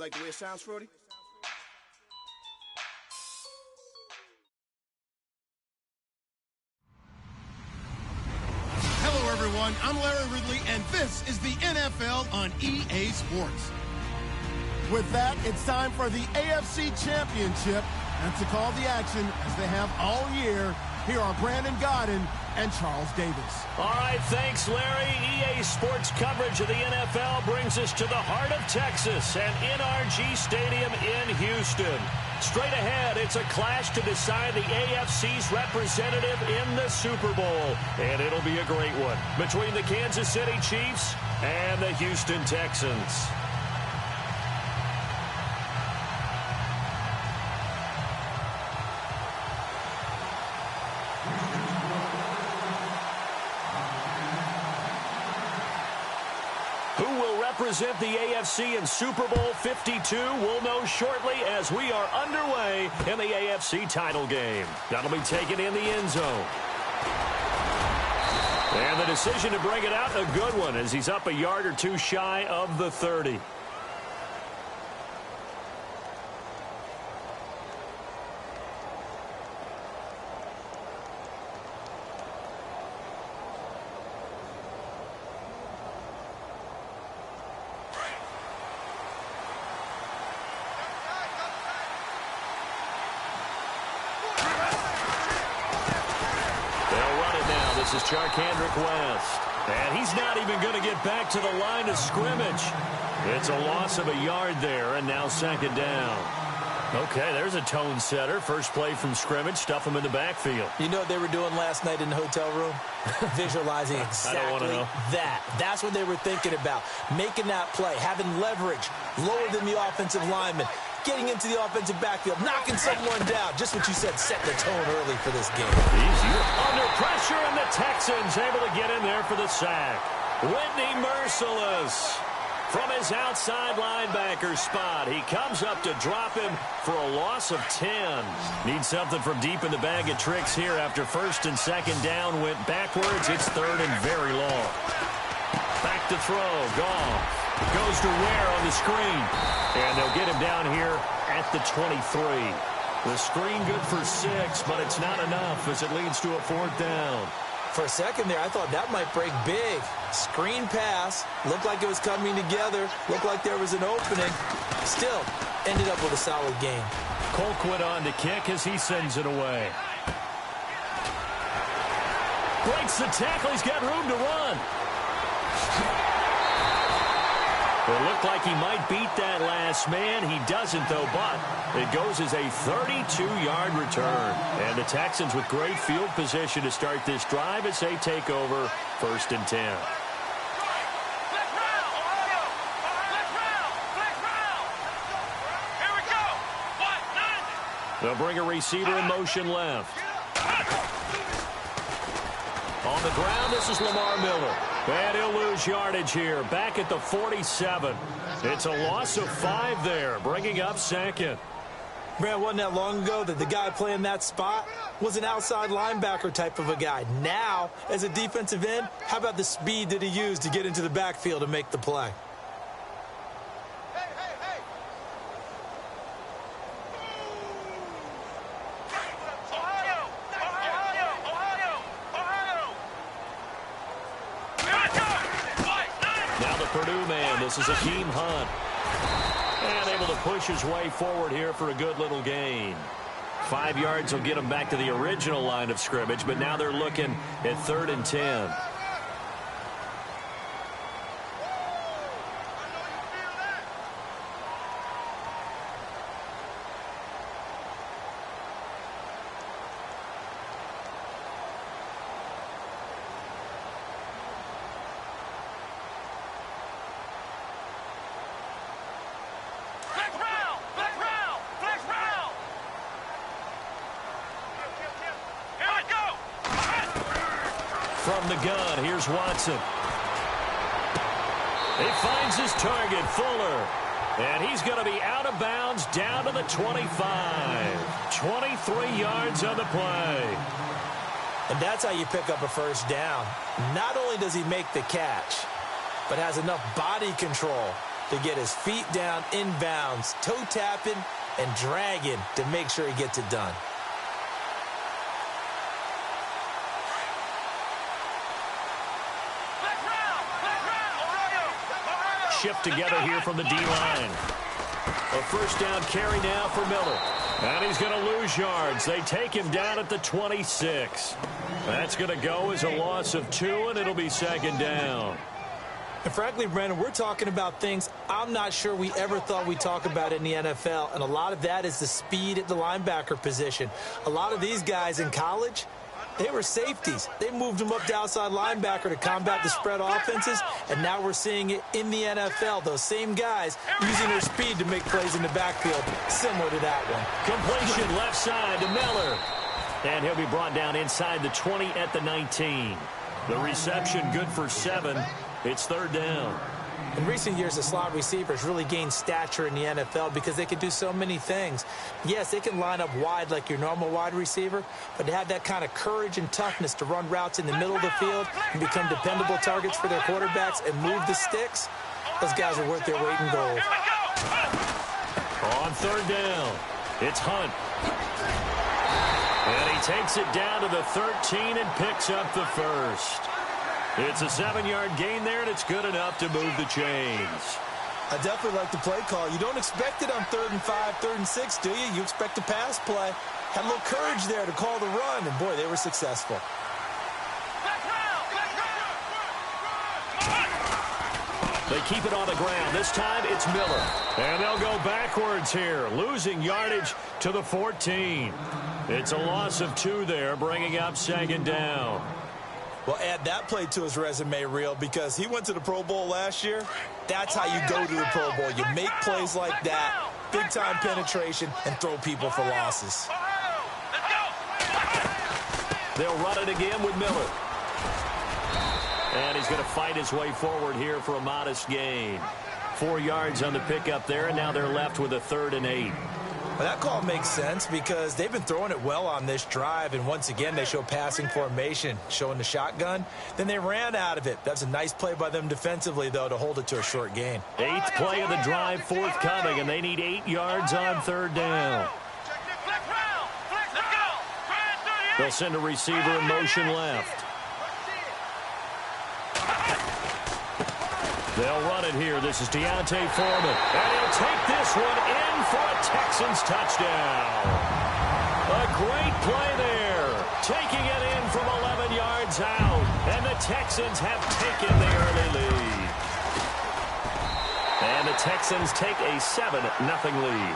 like the way it sounds, Frody? Hello, everyone. I'm Larry Ridley, and this is the NFL on EA Sports. With that, it's time for the AFC Championship. And to call the action, as they have all year, here are Brandon Godden and Charles Davis. All right, thanks, Larry. EA Sports coverage of the NFL brings us to the heart of Texas and NRG Stadium in Houston. Straight ahead, it's a clash to decide the AFC's representative in the Super Bowl. And it'll be a great one between the Kansas City Chiefs and the Houston Texans. Represent the AFC in Super Bowl 52. We'll know shortly as we are underway in the AFC title game. That'll be taken in the end zone. And the decision to bring it out, a good one, as he's up a yard or two shy of the 30. This is Charkandrick West. And he's not even going to get back to the line of scrimmage. It's a loss of a yard there, and now second down. Okay, there's a tone setter. First play from scrimmage, stuff him in the backfield. You know what they were doing last night in the hotel room? Visualizing exactly that. That's what they were thinking about. Making that play, having leverage, lower than the offensive lineman, getting into the offensive backfield, knocking someone down. Just what you said, set the tone early for this game. Easy. Under pressure, and the Texans able to get in there for the sack. Whitney Merciless from his outside linebacker spot. He comes up to drop him for a loss of 10. Needs something from deep in the bag of tricks here after first and second down went backwards. It's third and very long. Back to throw. Goff goes to Ware on the screen. And they'll get him down here at the 23. The screen good for 6, but it's not enough as it leads to a fourth down. For a second there, I thought that might break big. Screen pass. Looked like it was coming together. Looked like there was an opening. Still, ended up with a solid game. Colquitt on to kick as he sends it away. Breaks the tackle. He's got room to run. It looked like he might beat that last man. He doesn't, though, but it goes as a 32-yard return. And the Texans with great field position to start this drive as they take over first and 10. They'll bring a receiver in motion left. On the ground, this is Lamar Miller. And he'll lose yardage here, back at the 47. It's a loss of 5 there, bringing up second. Man, wasn't that long ago that the guy playing that spot was an outside linebacker type of a guy. Now, as a defensive end, how about the speed that he used to get into the backfield and make the play? This is Akeem Hunt. And able to push his way forward here for a good little gain. 5 yards will get him back to the original line of scrimmage, but now they're looking at third and 10. From the gun, here's Watson. He finds his target, Fuller. And he's going to be out of bounds down to the 25. 23 yards on the play. And that's how you pick up a first down. Not only does he make the catch, but has enough body control to get his feet down inbounds, toe tapping and dragging to make sure he gets it done. Shift together here from the D-line. A first down carry now for Miller. And he's going to lose yards. They take him down at the 26. That's going to go as a loss of 2, and it'll be second down. And frankly, Brandon, we're talking about things I'm not sure we ever thought we'd talk about in the NFL, and a lot of that is the speed at the linebacker position. A lot of these guys in college, they were safeties. They moved them up to outside linebacker to combat the spread offenses, and now we're seeing it in the NFL. Those same guys using their speed to make plays in the backfield, similar to that one. Completion left side to Miller. And he'll be brought down inside the 20 at the 19. The reception good for 7. It's third down. In recent years, the slot receivers really gained stature in the NFL because they can do so many things. Yes, they can line up wide like your normal wide receiver, but to have that kind of courage and toughness to run routes in the middle of the field and become dependable targets for their quarterbacks and move the sticks, those guys are worth their weight in gold. On third down, it's Hunt. And he takes it down to the 13 and picks up the first. It's a 7-yard gain there, and it's good enough to move the chains. I definitely like the play call. You don't expect it on 3rd and 5, 3rd and 6, do you? You expect a pass play. Had a little courage there to call the run, and boy, they were successful. They keep it on the ground. This time it's Miller. And they'll go backwards here, losing yardage to the 14. It's a loss of 2 there, bringing up second down. Well, add that play to his resume reel because he went to the Pro Bowl last year. That's how you go to the Pro Bowl. You make plays like that, big-time penetration, and throw people for losses. They'll run it again with Miller. And he's going to fight his way forward here for a modest gain. 4 yards on the pickup there, and now they're left with a 3rd and 8. Well, that call makes sense because they've been throwing it well on this drive, and once again, they show passing formation, showing the shotgun. Then they ran out of it. That's a nice play by them defensively, though, to hold it to a short gain. 8th play of the drive forthcoming, and they need 8 yards on 3rd down. They'll send a receiver in motion left. They'll run it here. This is Deontay Foreman. And he'll take this one in for a Texans touchdown. A great play there. Taking it in from 11 yards out. And the Texans have taken the early lead. And the Texans take a 7-0 lead.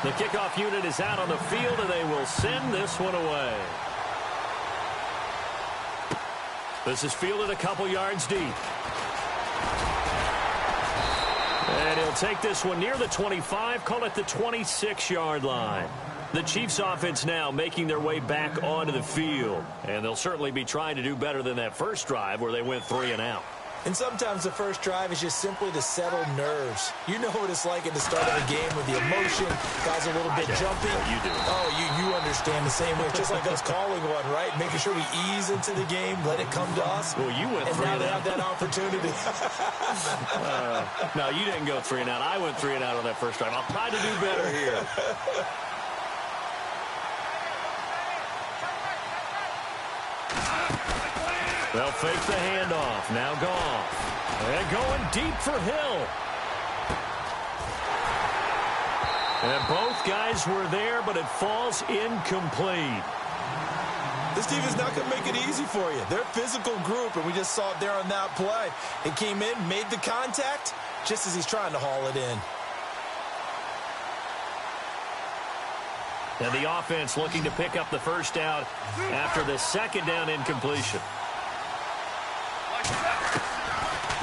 The kickoff unit is out on the field, and they will send this one away. This is fielded a couple yards deep. And he'll take this one near the 25, call it the 26-yard line. The Chiefs offense now making their way back onto the field. And they'll certainly be trying to do better than that first drive where they went 3 and out. And sometimes the first drive is just simply to settle nerves. You know what it's like at the start of a game with the emotion, guys a little bit jumpy. You do. Oh, you understand the same way. Just like us calling one, right? Making sure we ease into the game, let it come to us. Well, you went 3 and out. And now they have that opportunity. No, you didn't go 3 and out. I went 3 and out on that first drive. I'll try to do better here. They'll fake the handoff. Now Goff. And going deep for Hill. And both guys were there, but it falls incomplete. This team is not going to make it easy for you. They're a physical group, and we just saw it there on that play. It came in, made the contact, just as he's trying to haul it in. And the offense looking to pick up the first down after the second down incompletion.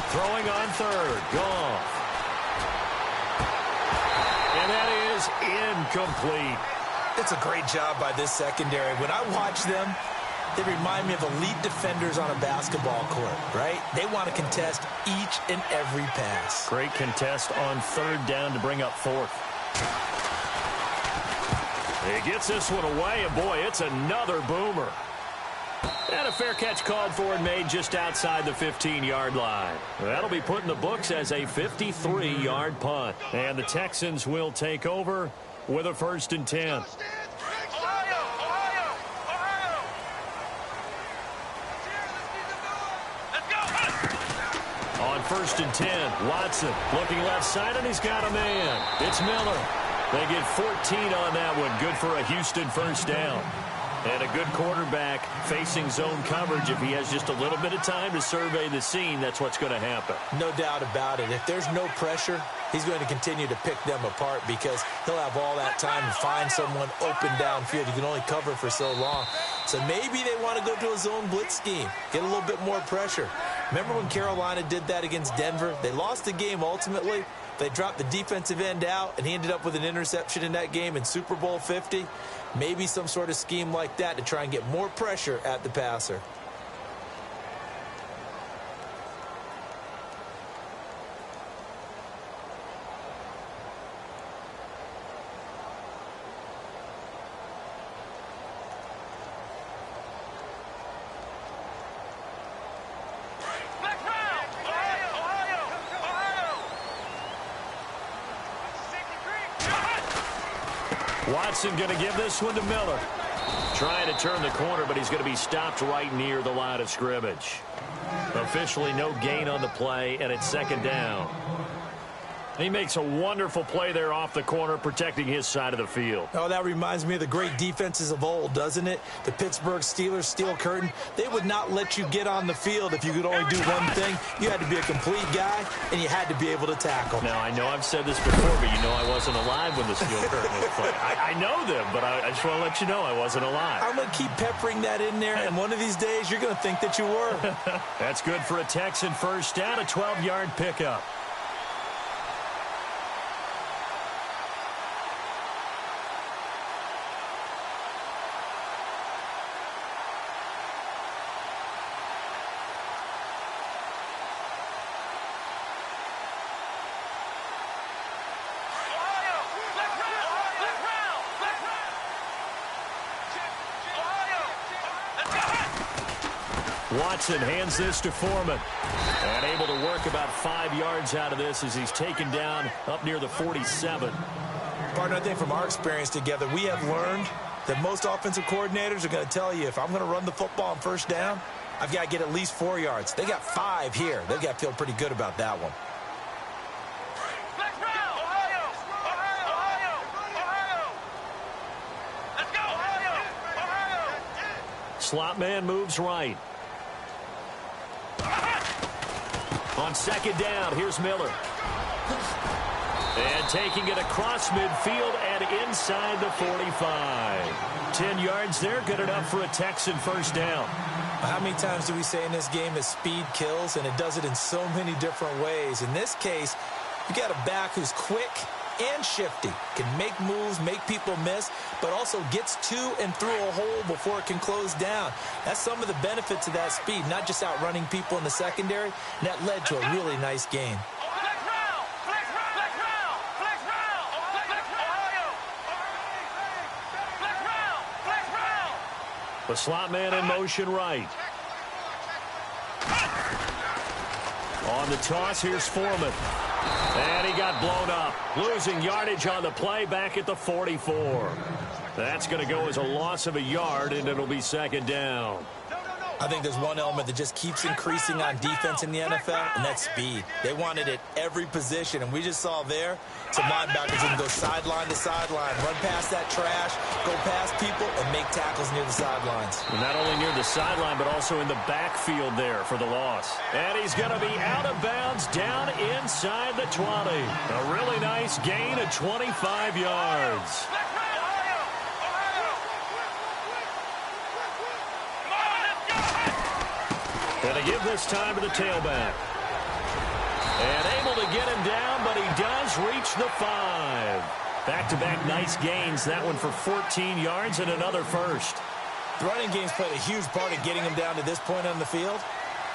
Throwing on third. Goff. And that is incomplete. It's a great job by this secondary. When I watch them, they remind me of elite defenders on a basketball court, right? They want to contest each and every pass. Great contest on third down to bring up fourth. He gets this one away, and boy, it's another boomer. And a fair catch called for and made just outside the 15-yard line. That'll be put in the books as a 53-yard punt. And the Texans will take over with a 1st and 10. On 1st and 10, Watson looking left side, and he's got a man. It's Miller. They get 14 on that one. Good for a Houston 1st down. And a good quarterback facing zone coverage. If he has just a little bit of time to survey the scene, that's what's going to happen. No doubt about it. If there's no pressure, he's going to continue to pick them apart because he'll have all that time to find someone open downfield. You can only cover for so long. So maybe they want to go to a zone blitz scheme, get a little bit more pressure. Remember when Carolina did that against Denver? They lost the game ultimately. They dropped the defensive end out, and he ended up with an interception in that game in Super Bowl 50. Maybe some sort of scheme like that to try and get more pressure at the passer. Watson going to give this one to Miller. Trying to turn the corner, but he's going to be stopped right near the line of scrimmage. Officially no gain on the play, and it's 2nd down. He makes a wonderful play there off the corner, protecting his side of the field. Oh, that reminds me of the great defenses of old, doesn't it? The Pittsburgh Steelers, steel curtain. They would not let you get on the field if you could only do one thing. You had to be a complete guy, and you had to be able to tackle. Now, I know I've said this before, but you know I wasn't alive when the steel curtain was played. I know them, but I just want to let you know I wasn't alive. I'm going to keep peppering that in there, and one of these days you're going to think that you were. That's good for a Texan 1st down, a 12-yard pickup. Watson hands this to Foreman. And able to work about 5 yards out of this as he's taken down up near the 47. Partner, I think from our experience together, we have learned that most offensive coordinators are going to tell you, if I'm going to run the football on 1st down, I've got to get at least 4 yards. They got 5 here. They've got to feel pretty good about that one. Slot man moves right. On 2nd down, here's Miller. And taking it across midfield and inside the 45. 10 yards there, good enough for a Texan 1st down. How many times do we say in this game that speed kills, and it does it in so many different ways? In this case, you got a back who's quick and shifty, can make moves, make people miss, but also gets to and through a hole before it can close down. That's some of the benefits of that speed, not just outrunning people in the secondary, and that led to a really nice gain. The slot man in motion right. On the toss, here's Foreman. And he got blown up. Losing yardage on the play back at the 44. That's going to go as a loss of a yard, and it'll be 2nd down. I think there's one element that just keeps increasing on defense in the NFL, and that's speed. They want it at every position, and we just saw there some linebackers who can go sideline to sideline, run past that trash, go past people, and make tackles near the sidelines. And not only near the sideline, but also in the backfield there for the loss. And he's going to be out of bounds down inside the 20. A really nice gain of 25 yards. And they give this time to the tailback. And able to get him down, but he does reach the 5. Back-to-back nice gains. That one for 14 yards and another first. The running game's played a huge part in getting him down to this point on the field.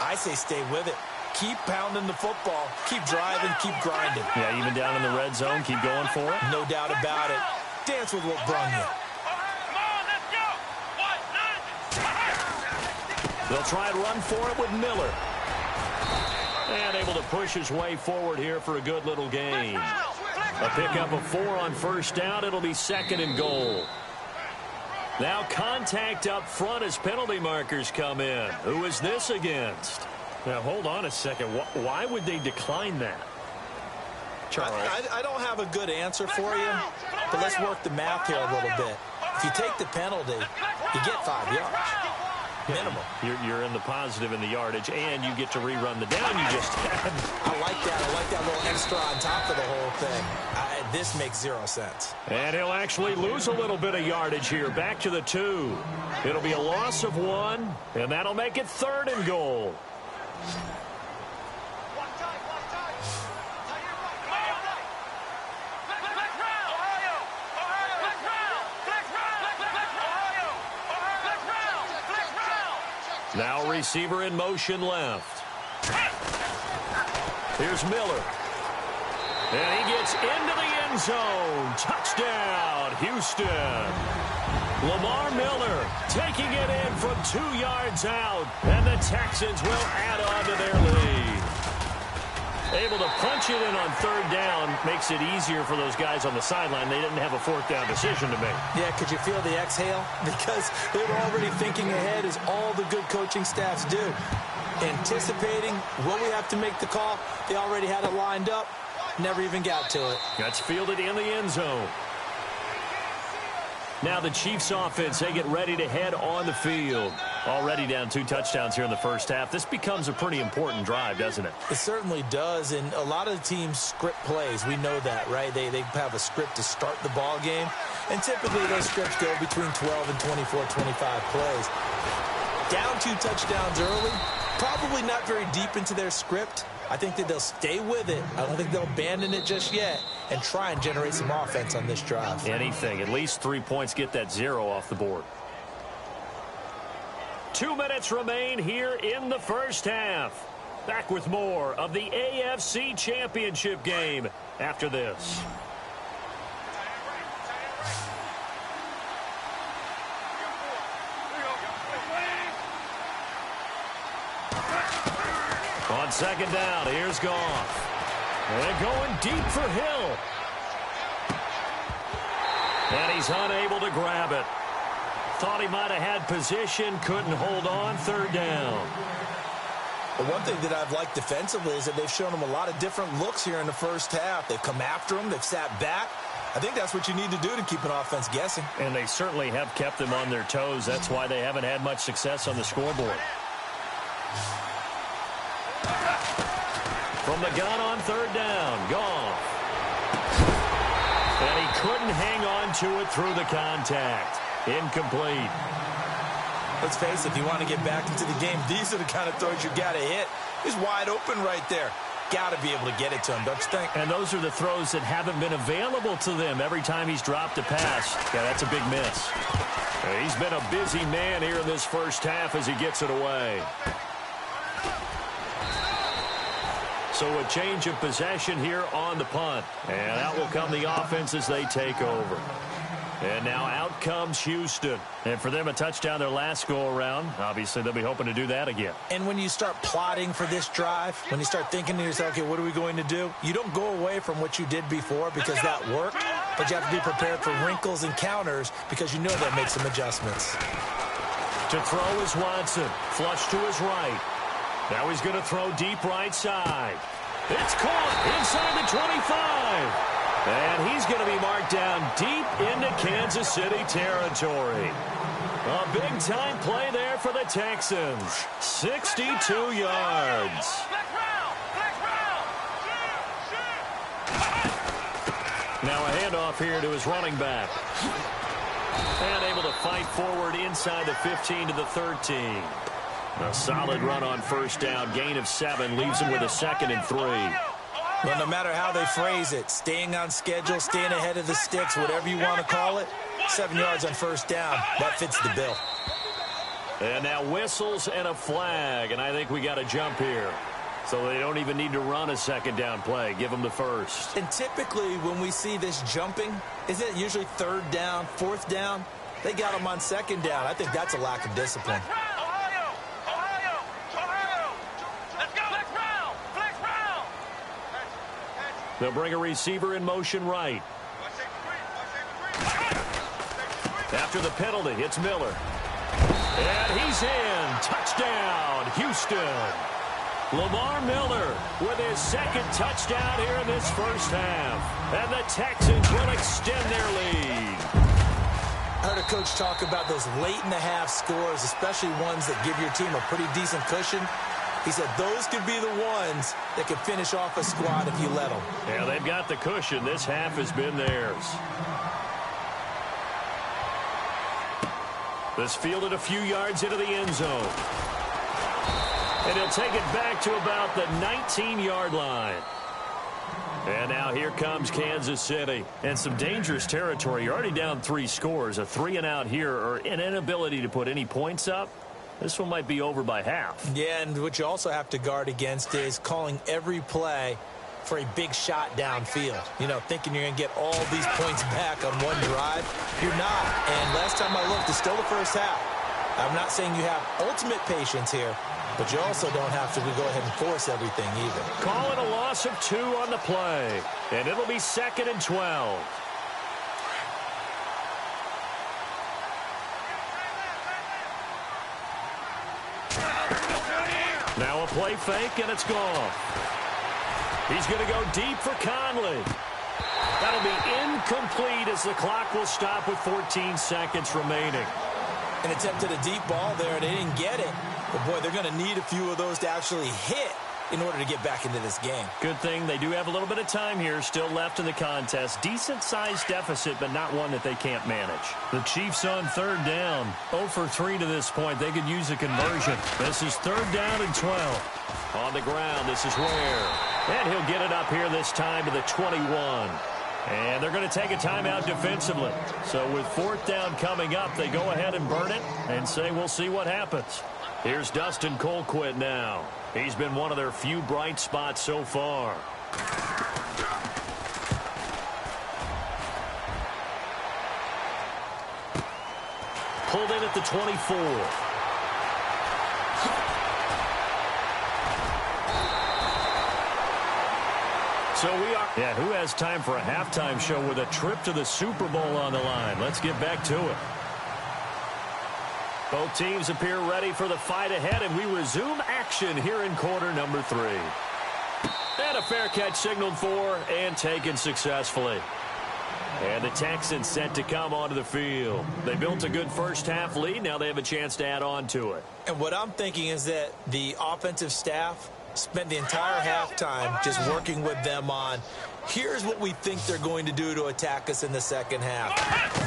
I say stay with it. Keep pounding the football. Keep driving. Keep grinding. Yeah, even down in the red zone, keep going for it. No doubt about it. Dance with what brung you. They'll try and run for it with Miller. And able to push his way forward here for a good little gain. A pickup of 4 on first down. It'll be 2nd and goal. Now contact up front as penalty markers come in. Who is this against? Now, hold on a second. Why would they decline that? Charles? I don't have a good answer for you, but let's work the math here a little bit. If you take the penalty, you get 5 yards. Minimum. You're in the positive in the yardage, and you get to rerun the down you just had. I like that. I like that little extra on top of the whole thing. This makes 0 sense. And he'll actually lose a little bit of yardage here. Back to the 2. It'll be a loss of 1, and that'll make it 3rd and goal. Now receiver in motion left. Here's Miller. And he gets into the end zone. Touchdown, Houston. Lamar Miller taking it in from 2 yards out. And the Texans will add on to their lead. Able to punch it in on 3rd down makes it easier for those guys on the sideline. They didn't have a 4th down decision to make. Yeah, could you feel the exhale? Because they were already thinking ahead, as all the good coaching staffs do. Anticipating, will we have to make the call? They already had it lined up. Never even got to it. That's fielded in the end zone. Now the Chiefs offense, they get ready to head on the field. Already down 2 touchdowns here in the first half. This becomes a pretty important drive, doesn't it? It certainly does, and a lot of the teams script plays. We know that, right? They have a script to start the ball game, and typically those scripts go between 12 and 24, 25 plays. Down 2 touchdowns early, probably not very deep into their script. I think that they'll stay with it. I don't think they'll abandon it just yet and try and generate some offense on this drive. Anything. At least 3 points, get that 0 off the board. 2 minutes remain here in the first half. Back with more of the AFC Championship game after this. On 2nd down, here's Goff. And going deep for Hill. And he's unable to grab it. Thought he might have had position, couldn't hold on. 3rd down. The one thing that I've liked defensively is that they've shown him a lot of different looks here in the first half. They've come after him. They've sat back. I think that's what you need to do to keep an offense guessing. And they certainly have kept them on their toes. That's why they haven't had much success on the scoreboard. From the gun on 3rd down, Goff. And he couldn't hang on to it through the contact. Incomplete. Let's face it, if you want to get back into the game, these are the kind of throws you got to hit. He's wide open right there. Got to be able to get it to him, don't you think? And those are the throws that haven't been available to them every time he's dropped a pass. Yeah, that's a big miss. He's been a busy man here in this first half as he gets it away. So a change of possession here on the punt. And out will come the offense as they take over. And now out comes Houston. And for them, a touchdown their last go-around. Obviously, they'll be hoping to do that again. And when you start plotting for this drive, when you start thinking to yourself, okay, what are we going to do? You don't go away from what you did before because that worked. But you have to be prepared for wrinkles and counters because you know they'll make some adjustments. To throw is Watson. Flush to his right. Now he's going to throw deep right side. It's caught inside the 25. And he's going to be marked down deep into Kansas City territory. A big-time play there for the Texans. 62 yards. Now a handoff here to his running back. And able to fight forward inside the 15 to the 13. A solid run on first down. Gain of 7 leaves him with a 2nd and 3. Well, no matter how they phrase it, staying on schedule, staying ahead of the sticks, whatever you want to call it, 7 yards on first down, that fits the bill. And now whistles and a flag, and I think we got a jump here. So they don't even need to run a 2nd down play. Give them the first. And typically when we see this jumping, isn't it usually 3rd down, 4th down? They got them on 2nd down. I think that's a lack of discipline. They'll bring a receiver in motion right. After the penalty, it's Miller. And he's in. Touchdown, Houston. Lamar Miller with his second touchdown here in this first half. And the Texans will extend their lead. I heard a coach talk about those late-in-the-half scores, especially ones that give your team a pretty decent cushion. He said those could be the ones that could finish off a squad if you let them. Yeah, they've got the cushion. This half has been theirs. This fielded a few yards into the end zone. And he'll take it back to about the 19-yard line. And now here comes Kansas City. And some dangerous territory. You're already down 3 scores. A 3-and-out here, or an inability to put any points up. This one might be over by half. Yeah, and what you also have to guard against is calling every play for a big shot downfield. You know, thinking you're going to get all these points back on one drive. You're not. And last time I looked, it's still the first half. I'm not saying you have ultimate patience here, but you also don't have to go ahead and force everything either. Call it a loss of 2 on the play. And it'll be 2nd and 12. Now a play fake, and it's gone. He's going to go deep for Conley. That'll be incomplete as the clock will stop with 14 seconds remaining. An attempt at a deep ball there, and they didn't get it. But, boy, they're going to need a few of those to actually hit in order to get back into this game. Good thing they do have a little bit of time here still left in the contest. Decent-sized deficit, but not one that they can't manage. The Chiefs on 3rd down. 0 for 3 to this point. They could use a conversion. This is 3rd down and 12. On the ground, this is Ware. And he'll get it up here this time to the 21. And they're going to take a timeout defensively. So with 4th down coming up, they go ahead and burn it and say we'll see what happens. Here's Dustin Colquitt now. He's been one of their few bright spots so far. Pulled in at the 24. So we are. Yeah, who has time for a halftime show with a trip to the Super Bowl on the line? Let's get back to it. Both teams appear ready for the fight ahead, and we resume action here in quarter number 3. And a fair catch signaled for and taken successfully. And the Texans set to come onto the field. They built a good first half lead. Now they have a chance to add on to it. And what I'm thinking is that the offensive staff spent the entire halftime just working with them on, here's what we think they're going to do to attack us in the second half.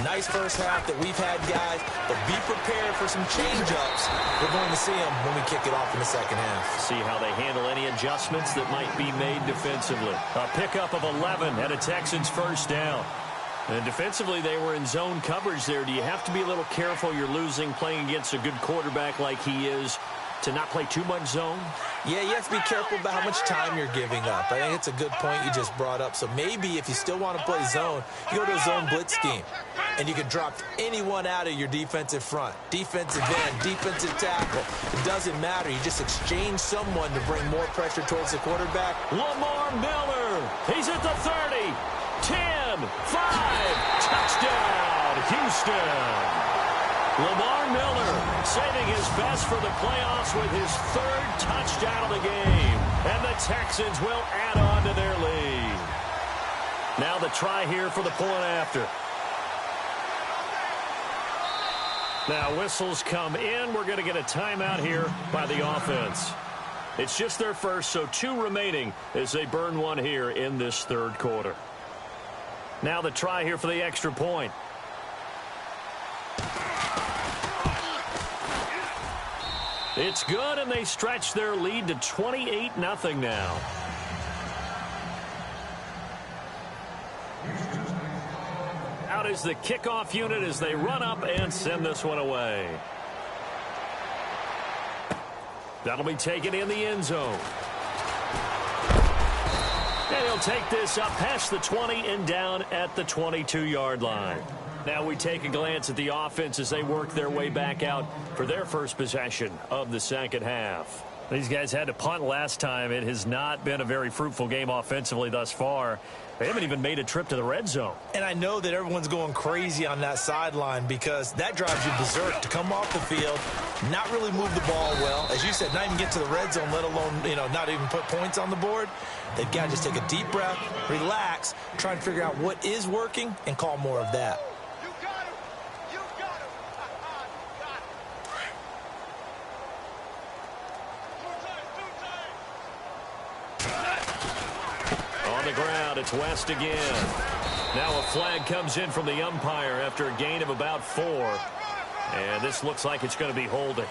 Nice first half that we've had, guys, but be prepared for some change-ups. We're going to see them when we kick it off in the second half. See how they handle any adjustments that might be made defensively. A pickup of 11 at a Texans first down. And defensively, they were in zone coverage there. Do you have to be a little careful? You're losing playing against a good quarterback like he is, to not play too much zone? Yeah, you have to be careful about how much time you're giving up. I think it's a good point you just brought up. So maybe if you still want to play zone, you go to a zone blitz scheme. And you can drop anyone out of your defensive front. Defensive end, defensive tackle. It doesn't matter. You just exchange someone to bring more pressure towards the quarterback. Lamar Miller. He's at the 30. 10, 5. Touchdown, Houston. Lamar Miller saving his best for the playoffs with his 3rd touchdown of the game. And the Texans will add on to their lead. Now the try here for the point after. Now whistles come in. We're going to get a timeout here by the offense. It's just their first, so 2 remaining as they burn one here in this 3rd quarter. Now the try here for the extra point. It's good, and they stretch their lead to 28-0 now. Out is the kickoff unit as they run up and send this one away. That'll be taken in the end zone. And he'll take this up past the 20 and down at the 22-yard line. Now we take a glance at the offense as they work their way back out for their first possession of the second half. These guys had to punt last time. It has not been a very fruitful game offensively thus far. They haven't even made a trip to the red zone. And I know that everyone's going crazy on that sideline because that drives you berserk to come off the field, not really move the ball well. As you said, not even get to the red zone, let alone, not even put points on the board. They've got to just take a deep breath, relax, try and figure out what is working and call more of that. On the ground, it's West again. Now a flag comes in from the umpire after a gain of about 4. And this looks like it's going to be holding.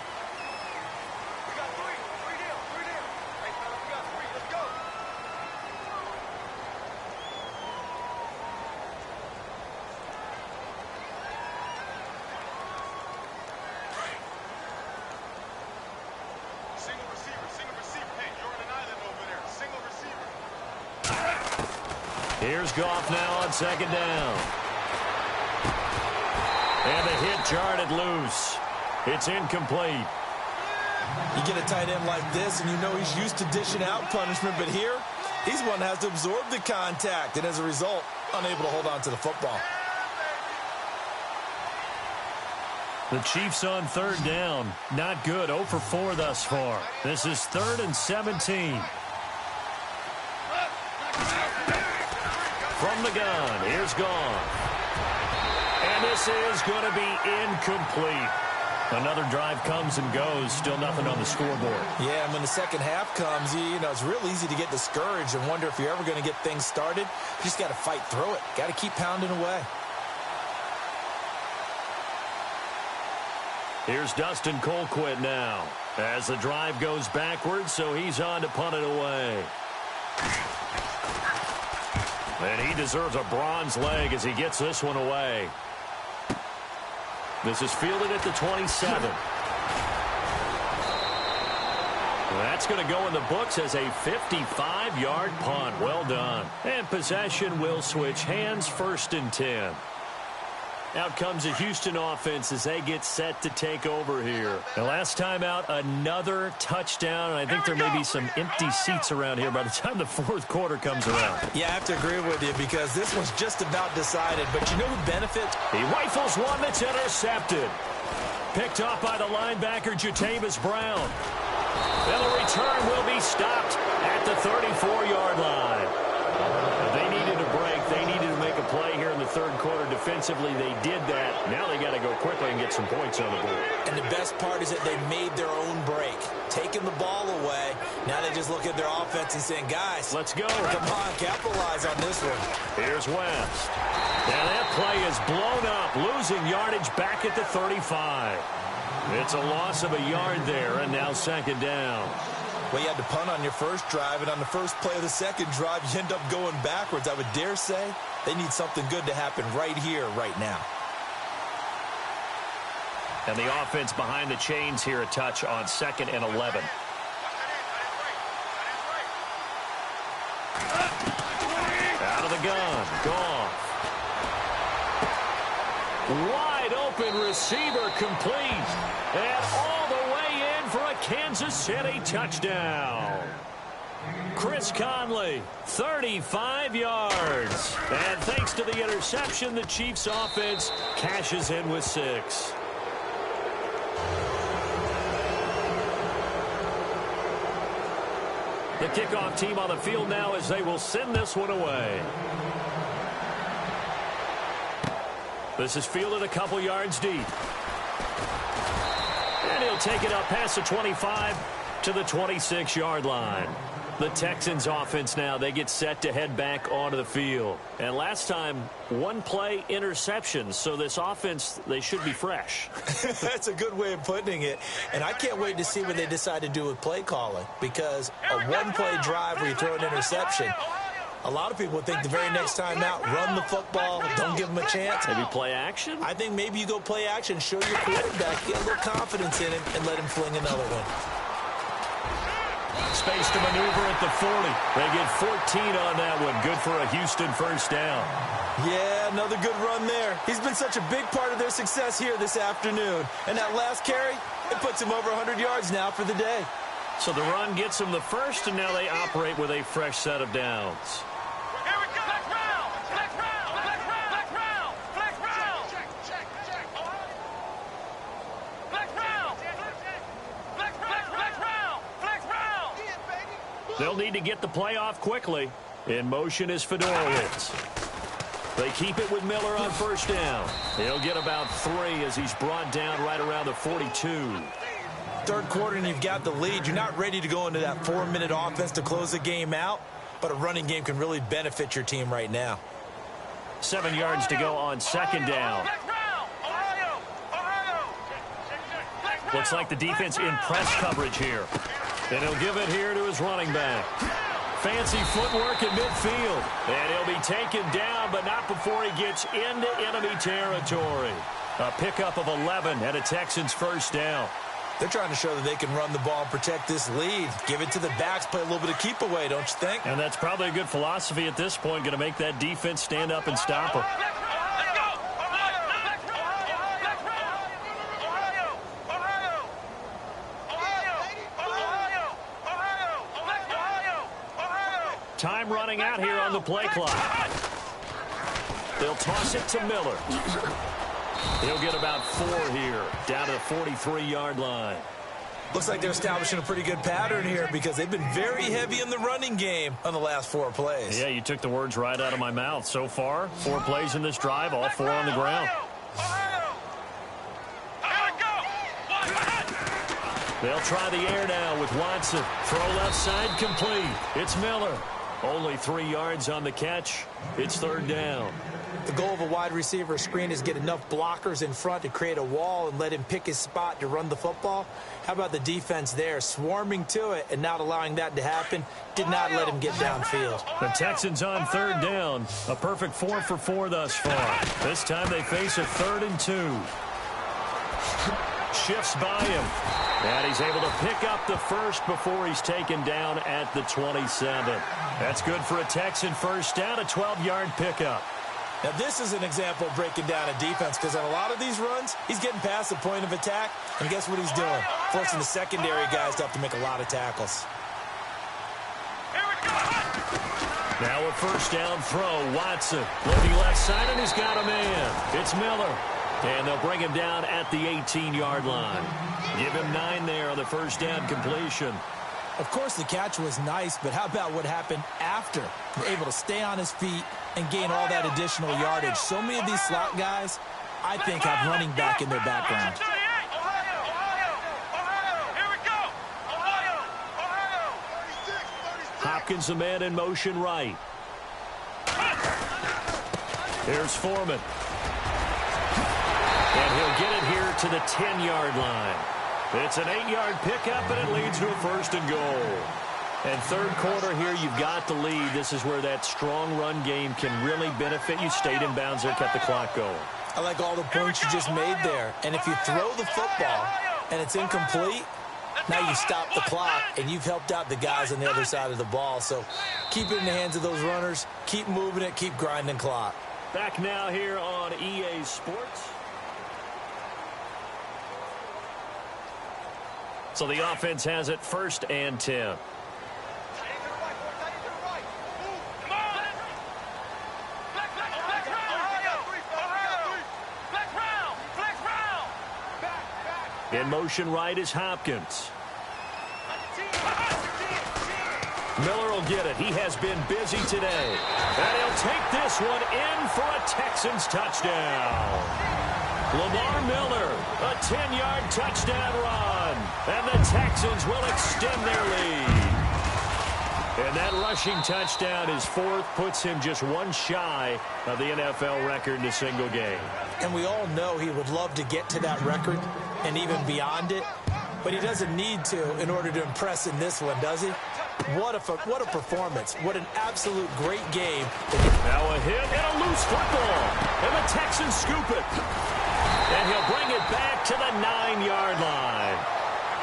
Here's Goff now on second down. And the hit jarred it loose. It's incomplete. You get a tight end like this, and you know he's used to dishing out punishment, but here, he's one that has to absorb the contact, and as a result, unable to hold on to the football. The Chiefs on third down. Not good. 0 for 4 thus far. This is 3rd and 17. From the gun, here's Goff. And this is going to be incomplete. Another drive comes and goes, still nothing on the scoreboard. Yeah, and when the second half comes, it's real easy to get discouraged and wonder if you're ever going to get things started. You just got to fight through it. Got to keep pounding away. Here's Dustin Colquitt now as the drive goes backwards, so he's on to punt it away. And he deserves a bronze leg as he gets this one away. This is fielded at the 27. That's going to go in the books as a 55-yard punt. Well done. And possession will switch hands, 1st and 10. Out comes the Houston offense as they get set to take over here. The last time out, another touchdown, and I think there may be some empty seats around here by the time the 4th quarter comes around. Yeah, I have to agree with you because this one's just about decided, but you know who benefits? He rifles one that's intercepted. Picked off by the linebacker, Jatavis Brown. And the return will be stopped at the 34-yard line. They needed a break. They needed to make a play here in the 3rd quarter. Defensively, they did that. Now they got to go quickly and get some points on the board. And the best part is that they made their own break. Taking the ball away. Now they just look at their offense and saying, guys, let's go. Come on, capitalize on this one. Here's West. Now that play is blown up, losing yardage back at the 35. It's a loss of a yard there, and now 2nd down. Well, you had to punt on your first drive, and on the first play of the second drive, you end up going backwards. I would dare say they need something good to happen right here, right now. And the offense behind the chains here a touch on 2nd and 11. Out of the gun, Goff. Wide open receiver complete. And all the way in for a Kansas City touchdown. Chris Conley, 35 yards. And thanks to the interception, the Chiefs offense cashes in with 6. The kickoff team on the field now as they will send this one away. This is fielded a couple yards deep. And he'll take it up past the 25 to the 26-yard line. The Texans offense now, they get set to head back onto the field. And last time, 1-play interceptions. So this offense, they should be fresh. That's a good way of putting it. And I can't wait to see what they decide to do with play calling. Because a 1-play drive where you throw an interception, a lot of people think the very next time out, run the football, don't give them a chance. Maybe play action? I think maybe you go play action, show your quarterback, get a little confidence in him, and let him fling another one. Space to maneuver at the 40. They get 14 on that one. Good for a Houston first down. Yeah, another good run there. He's been such a big part of their success here this afternoon. And that last carry, it puts him over 100 yards now for the day. So the run gets them the first, and now they operate with a fresh set of downs. Here we go. Flex round. Flex round. Flex round. Flex round. Flex round. Check. Flex round. Flex round. Flex round. They'll need to get the play off quickly. In motion is Fedorowicz. They keep it with Miller on first down. He'll get about 3 as he's brought down right around the 42. Third quarter and you've got the lead. You're not ready to go into that 4-minute offense to close the game out, but a running game can really benefit your team right now. 7 yards to go on second down. Looks like the defense in press coverage here. And he'll give it here to his running back. Fancy footwork in midfield. And he'll be taken down, but not before he gets into enemy territory. A pickup of 11 and a Texans first down. They're trying to show that they can run the ball and protect this lead. Give it to the backs, play a little bit of keep away, don't you think? And that's probably a good philosophy at this point, going to make that defense stand up and stop her. Time running out here on the play clock. They'll toss it to Miller. He'll get about 4 here, down to the 43-yard line. Looks like they're establishing a pretty good pattern here because they've been very heavy in the running game on the last 4 plays. Yeah, you took the words right out of my mouth. So far, 4 plays in this drive, all 4 on the ground. They'll try the air now with Watson. Throw left side complete. It's Miller. Only 3 yards on the catch. It's third down. The goal of a wide receiver screen is get enough blockers in front to create a wall and let him pick his spot to run the football. How about the defense there, swarming to it and not allowing that to happen? Did not let him get downfield. The Texans on third down. A perfect 4 for 4 thus far. This time they face a 3rd and 2. Shifts by him. And he's able to pick up the first before he's taken down at the 27. That's good for a Texan first down, a 12-yard pickup. Now, this is an example of breaking down a defense because on a lot of these runs, he's getting past the point of attack, and guess what he's doing? Forcing the secondary guys to have to make a lot of tackles. Now a first down throw. Watson looking left side, and he's got a man. It's Miller. And they'll bring him down at the 18-yard line. Give him 9 there on the first down completion. Of course, the catch was nice, but how about what happened after? Able to stay on his feet and gain all that additional yardage. So many of these slot guys, I think, have running back in their background. Hopkins, the man in motion right. Here's Foreman. And he'll get it here to the 10-yard line. It's an 8-yard pickup, and it leads to a 1st and goal. And third quarter here, you've got the lead. This is where that strong run game can really benefit you. Stayed in bounds there, kept the clock going. I like all the points you just made there. And if you throw the football and it's incomplete, now you stop the clock, and you've helped out the guys on the other side of the ball. So keep it in the hands of those runners. Keep moving it. Keep grinding clock. Back now here on EA Sports. So the offense has it 1st and 10. In motion right is Hopkins. Miller will get it. He has been busy today. And he'll take this one in for a Texans touchdown. Lamar Miller, a 10-yard touchdown run. And the Texans will extend their lead. And that rushing touchdown is 4th, puts him just 1 shy of the NFL record in a single game. And we all know he would love to get to that record and even beyond it. But he doesn't need to in order to impress in this one, does he? What a performance. What an absolute great game. Now a hit and a loose football. And the Texans scoop it. And he'll bring it back to the 9-yard line.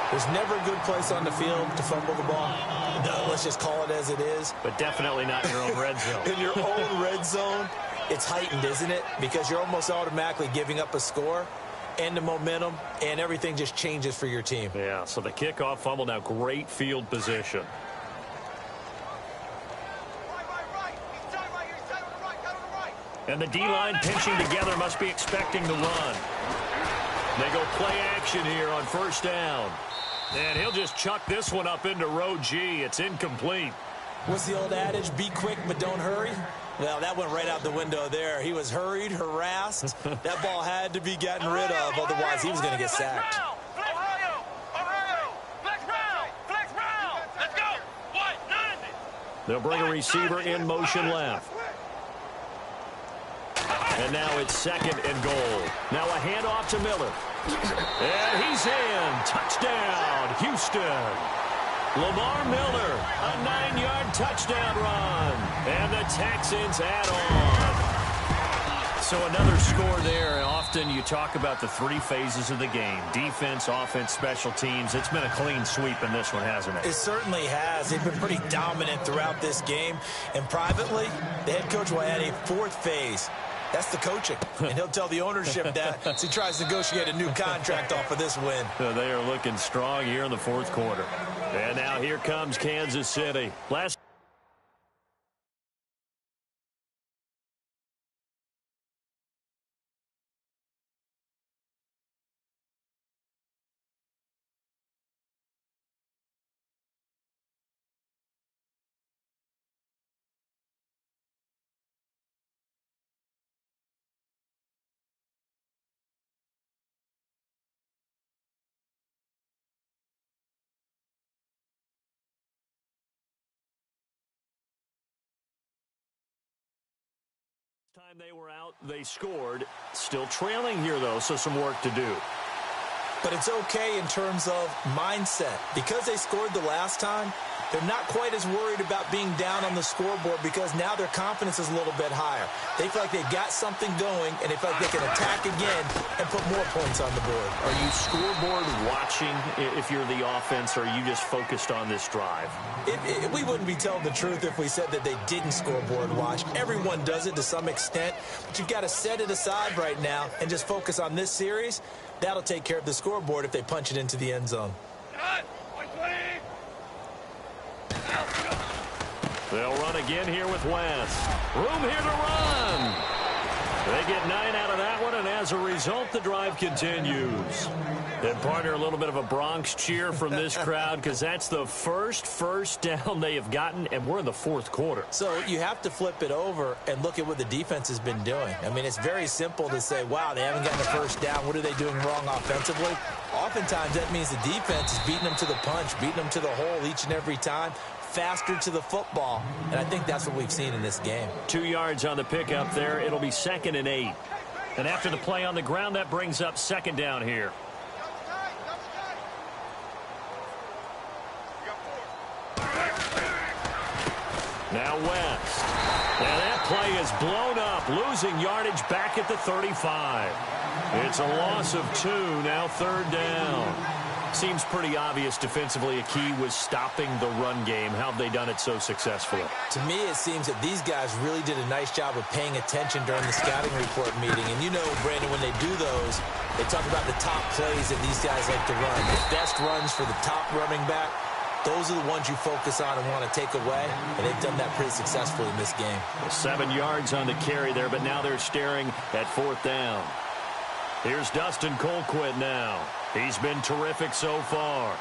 There's never a good place on the field to fumble the ball. No, let's just call it as it is. But definitely not in your own red zone. In your own red zone, it's heightened, isn't it? Because you're almost automatically giving up a score. and the momentum, and everything just changes for your team. Yeah, so the kickoff fumble, now great field position. And the D-line pinching together, must be expecting the run. They go play action here on first down. And he'll just chuck this one up into row G. It's incomplete. What's the old adage? Be quick, but don't hurry. Well, that went right out the window there. He was hurried, harassed. That ball had to be gotten rid of, otherwise he was going to get sacked. They'll bring a receiver in motion left. And now it's second and goal. Now a handoff to Miller. And he's in. Touchdown, Houston. Lamar Miller, a 9-yard touchdown run. And the Texans add on. So another score there. And often you talk about the three phases of the game. Defense, offense, special teams. It's been a clean sweep in this one, hasn't it? It certainly has. They've been pretty dominant throughout this game. And privately, the head coach will add a fourth phase. That's the coaching, and he'll tell the ownership that as he tries to negotiate a new contract off of this win. They are looking strong here in the fourth quarter. And now here comes Kansas City. Last time they were out, they scored. Still trailing here, though, so some work to do. But it's okay in terms of mindset. Because they scored the last time, they're not quite as worried about being down on the scoreboard because now their confidence is a little bit higher. They feel like they've got something going, and they feel like they can attack again and put more points on the board. Are you scoreboard watching if you're the offense, or are you just focused on this drive? We wouldn't be telling the truth if we said that they didn't scoreboard watch. Everyone does it to some extent, but you've got to set it aside right now and just focus on this series. That'll take care of the scoreboard if they punch it into the end zone. They'll run again here with West. Room here to run. They get 9 out of that one, and as a result, the drive continues. And, partner, a little bit of a Bronx cheer from this crowd because that's the first down they have gotten, and we're in the fourth quarter. So you have to flip it over and look at what the defense has been doing. I mean, it's very simple to say, wow, they haven't gotten a first down. What are they doing wrong offensively? Oftentimes, that means the defense is beating them to the punch, beating them to the hole each and every time. Faster to the football, and I think that's what we've seen in this game. 2 yards on the pickup there. It'll be 2nd and 8. And after the play on the ground, that brings up second down here. Now West. And that play is blown up, losing yardage back at the 35. It's a loss of 2, now 3rd down. Seems pretty obvious defensively a key was stopping the run game. How have they done it so successfully? To me, it seems that these guys really did a nice job of paying attention during the scouting report meeting. And you know, Brandon, when they do those, they talk about the top plays that these guys like to run. The best runs for the top running back, those are the ones you focus on and want to take away. And they've done that pretty successfully in this game. 7 yards on the carry there, but now they're staring at 4th down. Here's Dustin Colquitt now. He's been terrific so far.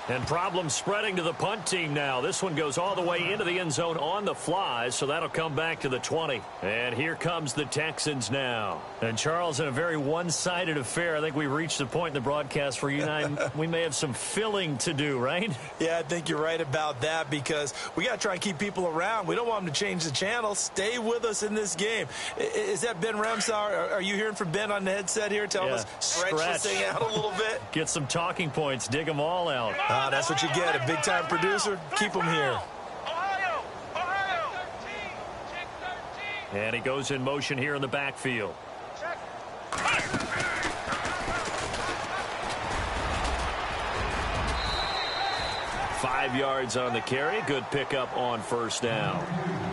And problems spreading to the punt team now. This one goes all the way into the end zone on the fly, so that'll come back to the 20. And here comes the Texans now. And, Charles, in a very one-sided affair, I think we reached the point in the broadcast where you and I, we may have some filling to do, right? Yeah, I think you're right about that because we got to try and keep people around. We don't want them to change the channel. Stay with us in this game. Is that Ben Remsauer? Are you hearing from Ben on the headset here telling us stretch this thing out a little bit? Get some talking points. Dig them all out. That's what you get. A big-time producer. Keep them here. And he goes in motion here in the backfield. 5 yards on the carry. Good pickup on first down.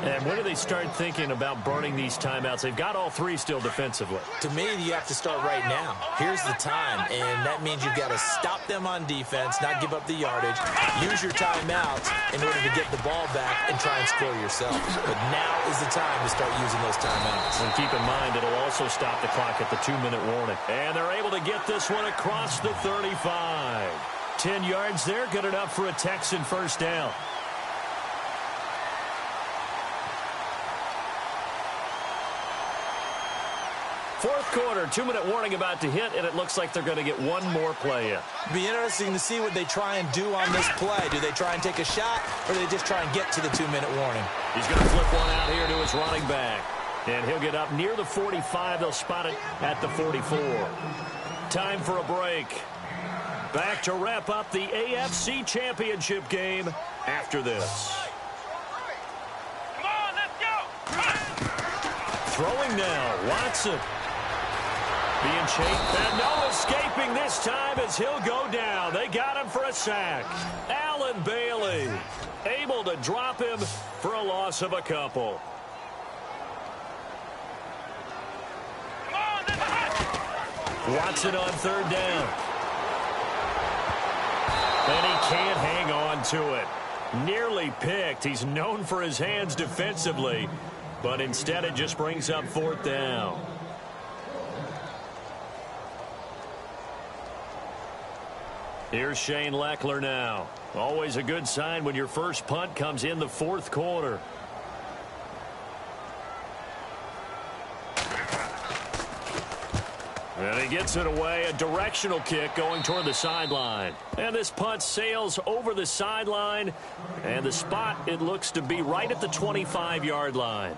And when do they start thinking about burning these timeouts? They've got all 3 still defensively. To me, you have to start right now. Here's the time, and that means you've got to stop them on defense, not give up the yardage, use your timeouts in order to get the ball back and try and score yourself. But now is the time to start using those timeouts. And keep in mind, it'll also stop the clock at the 2-minute warning. And they're able to get this one across the 35. 10 yards there, good enough for a Texan first down. Fourth quarter, 2-minute warning about to hit, and it looks like they're going to get one more play in. Be interesting to see what they try and do on this play. Do they try and take a shot, or do they just try and get to the 2-minute warning? He's going to flip one out here to his running back. And he'll get up near the 45. They'll spot it at the 44. Time for a break. Back to wrap up the AFC Championship game after this. Come on, let's go. Throwing now, Watson. Being chased, and no escaping this time as he'll go down. They got him for a sack. Allen Bailey able to drop him for a loss of a couple. Come on, let's go. Watson on third down. And he can't hang on to it. Nearly picked. He's known for his hands defensively, but instead it just brings up fourth down. Here's Shane Leckler now. Always a good sign when your first punt comes in the fourth quarter. And he gets it away. A directional kick going toward the sideline. And this punt sails over the sideline. And the spot, it looks to be right at the 25-yard line.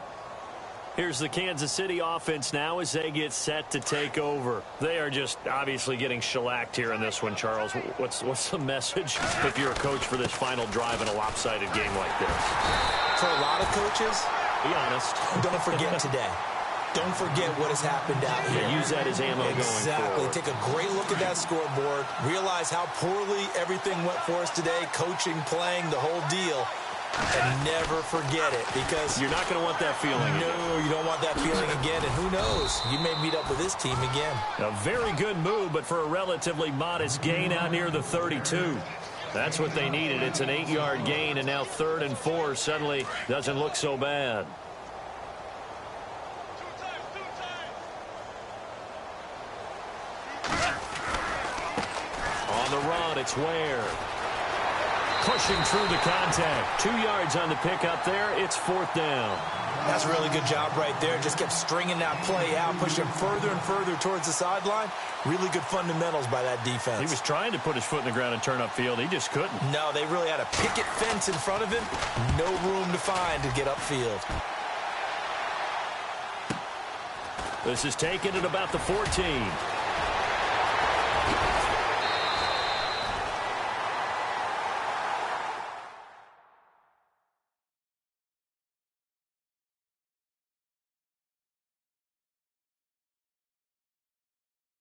Here's the Kansas City offense now as they get set to take over. They are just obviously getting shellacked here in this one, Charles. What's the message if you're a coach for this final drive in a lopsided game like this? For a lot of coaches, be honest. Don't forget today. Don't forget what has happened out here. Yeah, use that as ammo going forward. Exactly. Take a great look at that scoreboard. Realize how poorly everything went for us today. Coaching, playing, the whole deal. And never forget it, because you're not going to want that feeling again. No, you don't want that feeling again. And who knows? You may meet up with this team again. A very good move, but for a relatively modest gain out near the 32. That's what they needed. It's an 8-yard gain, and now 3rd and 4 suddenly doesn't look so bad. On the run, it's Ware. Pushing through the contact. 2 yards on the pickup there. It's 4th down. That's a really good job right there. Just kept stringing that play out, pushing further and further towards the sideline. Really good fundamentals by that defense. He was trying to put his foot in the ground and turn upfield. He just couldn't. No, they really had a picket fence in front of him. No room to find to get upfield. This is taken at about the 14.